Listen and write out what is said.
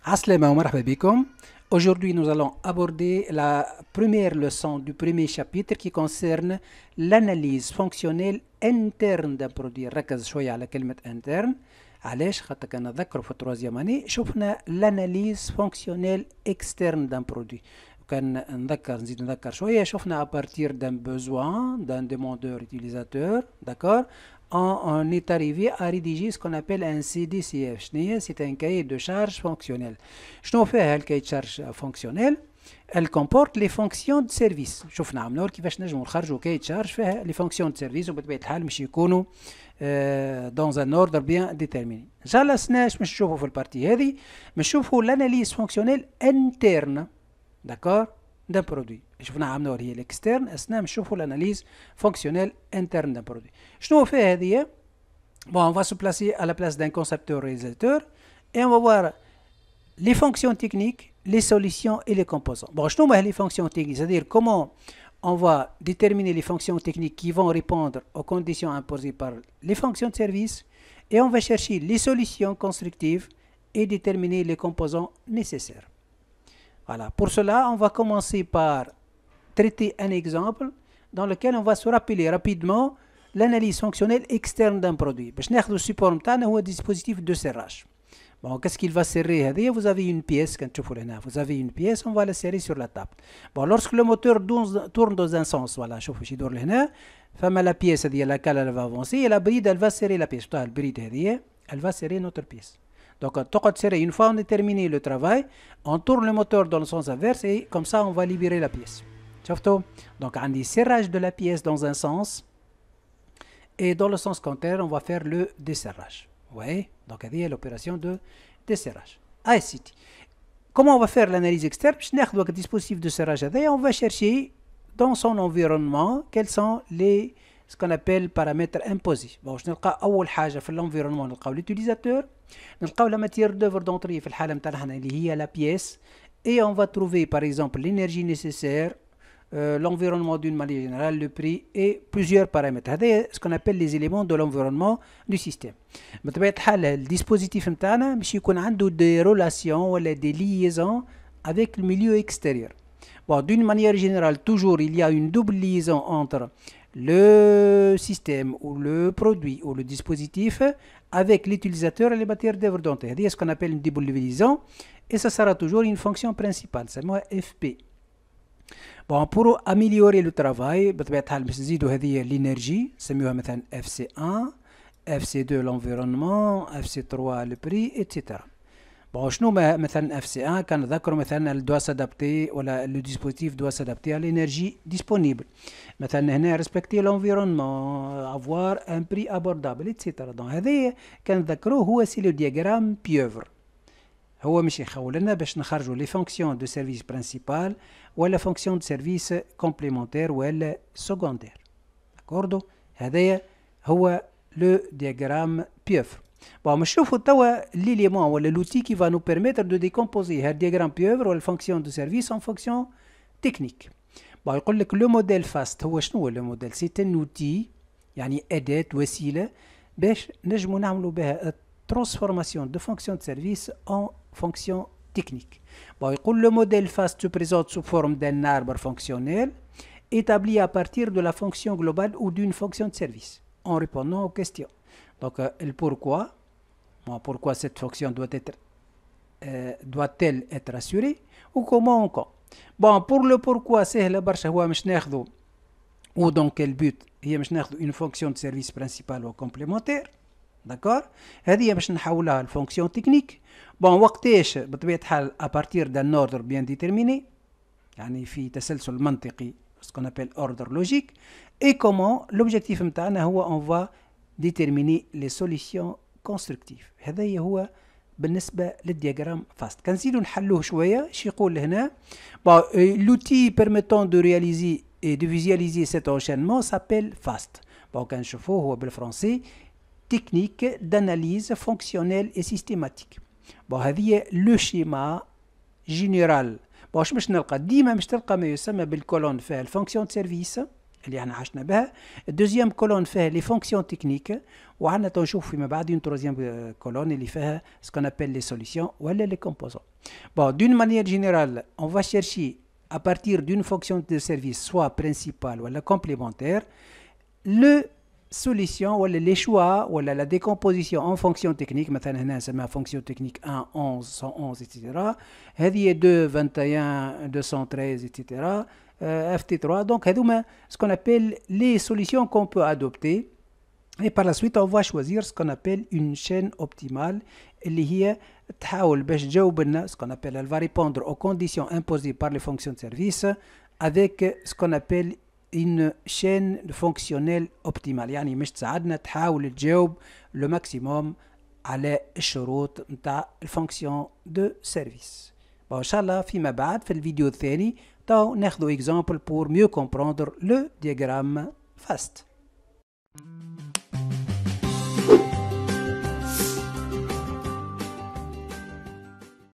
Aslama wa marhaba bikum. Aujourd'hui, nous allons aborder la première leçon du premier chapitre qui concerne l'analyse fonctionnelle interne d'un produit. ركز شوية على كلمة interne. علاش؟ خاطر كان نذكر في التروازيام اني شفنا l'analyse fonctionnelle externe d'un produit. كان نزيد نذكر شوية شفنا à partir d'un besoin d'un demandeur utilisateur, d'accord? On est arrivé à rédiger ce qu'on appelle un CDCF. C'est un cahier de charge fonctionnel. شنو فيها الكاهي de charge fonctionnel? Elle comporte les fonctions de service. شوفنا عملنا كيفاش نجموا نخرجوا كاهي de charge فيها les fonctions de service وبطبيعة الحال مش يكونوا dans un ordre bien déterminé. جلسناش مش نشوفوا في البارتي هذه مش نشوفوا l'analyse fonctionnelle interne, d'accord, d'un produit. شفنا عملنا هي l'externe أثناء نشوفوا l'analyse fonctionnelle interne d'un produit. شنو فيها هذه؟ Bon, on va se placer à la place d'un concepteur réalisateur et on va voir les fonctions techniques, les solutions et les composants. Bon, je les fonctions techniques, c'est-à-dire comment on va déterminer les fonctions techniques qui vont répondre aux conditions imposées par les fonctions de service et on va chercher les solutions constructives et déterminer les composants nécessaires. Voilà, pour cela, on va commencer par traiter un exemple dans lequel on va se rappeler rapidement l'analyse fonctionnelle externe d'un produit. باش ناخذ السيبور نتاعنا هو dispositif de serrage. Bon, qu'est-ce qu'il va serrer هذه? Vous avez une pièce, quand تشوفوا هنا, vous avez une pièce, on va la serrer sur la table. Bon, lorsque le moteur tourne dans un sens, voilà, شوفوا شي يدور لهنا, فما la pièce هذه laquelle elle va avancer et la bride elle va serrer la pièce. La bride هذه, elle va serrer notre pièce. Donc, تقعد serrer, une fois on a terminé le travail, on tourne le moteur dans le sens inverse et comme ça on va libérer la pièce. شفتوا? Donc, عندي serrage de la pièce dans un sens. Et dans le sens contraire, on va faire le desserrage. Vous voyez? Donc, il y a l'opération de desserrage. ICT. Comment on va faire l'analyse externe? On va dispositif de serrage. On va chercher dans son environnement quels sont ce qu'on appelle paramètres imposés. Bon, je نلقى أول حاجة في l'environnement نلقاو l'utilisateur, نلقاو la matière d'œuvre d'entrée في الحالة متاعنا اللي هي la pièce, et on va trouver par exemple l'énergie nécessaire, l'environnement d'une manière générale, le prix et plusieurs paramètres. C'est ce qu'on appelle les éléments de l'environnement du système. بطبيعة الحال الديسبوزيتيف نتاعنا باش يكون عنده des relations ولا des liaisons avec le milieu extérieur. Bon, d'une manière générale, toujours il y a une double liaison entre le système ou le produit ou le dispositif avec l'utilisateur et les matières d'œuvre d'entrée. C'est ce qu'on appelle une double liaison et ça sera toujours une fonction principale, c'est moi FP. Bon, pour améliorer le travail, بطبيعة الحال باش نزيدوا هذه l'énergie, نسميوها مثلا FC1, FC2 l'environnement, FC3 le prix, etc. Bon, شنو مثلا FC1 كان نذكروا مثلا elle doit s'adapter ولا le dispositif doit s'adapter à l'énergie disponible. مثلا هنا respecter l'environnement, avoir un prix abordable, etc. Donc هذا كان نذكروه هو سي لو دياغرام بيوفر. هو مش يخول لنا باش نخرجوا لي فونكسيون دو سيرفيس برينسيبال ولا فونكسيون دو سيرفيس كومبليمونتير ولا سكوندير. داكوردو؟ هذايا هو لو دياغرام بيوفر. بون نشوفوا توا ليليمون ولا لوتي كي va nous permettre de décomposer هاد دياغرام بيوفر ولا فونكسيون دو سيرفيس en fonction technique. بون يقول لك لو موديل فاست هو شنو هو لو موديل؟ سي ان اوتي يعني اداة وسيله باش نجموا نعملوا بها transformation de fonction de service en fonction technique. Bon, le modèle FAST se présente sous forme d'un arbre fonctionnel établi à partir de la fonction globale ou d'une fonction de service en répondant aux questions. Donc, le pourquoi, bon, pourquoi cette fonction doit-elle être assurée ou comment encore. Bon, pour le pourquoi, c'est le برشا هو مش ناخذو ou dans quel but هي مش ناخذو une fonction de service principale ou complémentaire. D'accord? هذه باش نحولها لفونكسيون تكنيك. بون وقتاش بطبيعة الحال ابارتير دان اوردر بيان ديترميني يعني في تسلسل منطقي ce qu'on appelle ordre logique et comment l'objectif نتاعنا هو on va déterminer les solutions constructives. هذا هو بالنسبة للدياغرام فاست. كنزيدو نحلوه شوية. شي يقول هنا bon, l'outil permettant de réaliser et de visualiser cet enchaînement s'appelle FAST. bon كنشوفوه هو بالفرنسي technique d'analyse fonctionnelle et systématique. bon هذه le schéma général. bon باش نلقى ديما باش تلقى ما يسمى بالكولون فيها الفونكسيون de service اللي احنا عشنا بها. الدوزيام كولون فيها لي فونكسيون تكنيك، وعندنا تنشوف فيما بعد اون تروزيام كولون اللي فيها سكون ابيل لي سوليسيون ولا لي كومبوزون. بون دون مانيير جينيرال اون فا شيرشي à partir d'une fonction de service soit principale ou complémentaire, le solution ou les choix ou la décomposition en fonction technique, maintenant c'est ma fonction technique 1, 11, 111, etc. هذه 2, 21, 213, etc. FT3, donc ce qu'on appelle les solutions qu'on peut adopter. Et par la suite, on va choisir ce qu'on appelle une chaîne optimale, اللي هي تحاول باش تجاوب لنا ce qu'on appelle, elle va répondre aux conditions imposées par les fonctions de service avec ce qu'on appelle une chaîne fonctionnelle optimale. يعني مش تساعدنا تحاول تجاوب le maximum على الشروط نتاع الفونكسيون دو سيرفيس. ان شاء الله فيما بعد في الفيديو الثاني ناخذ exemple pour mieux comprendre le diagramme FAST.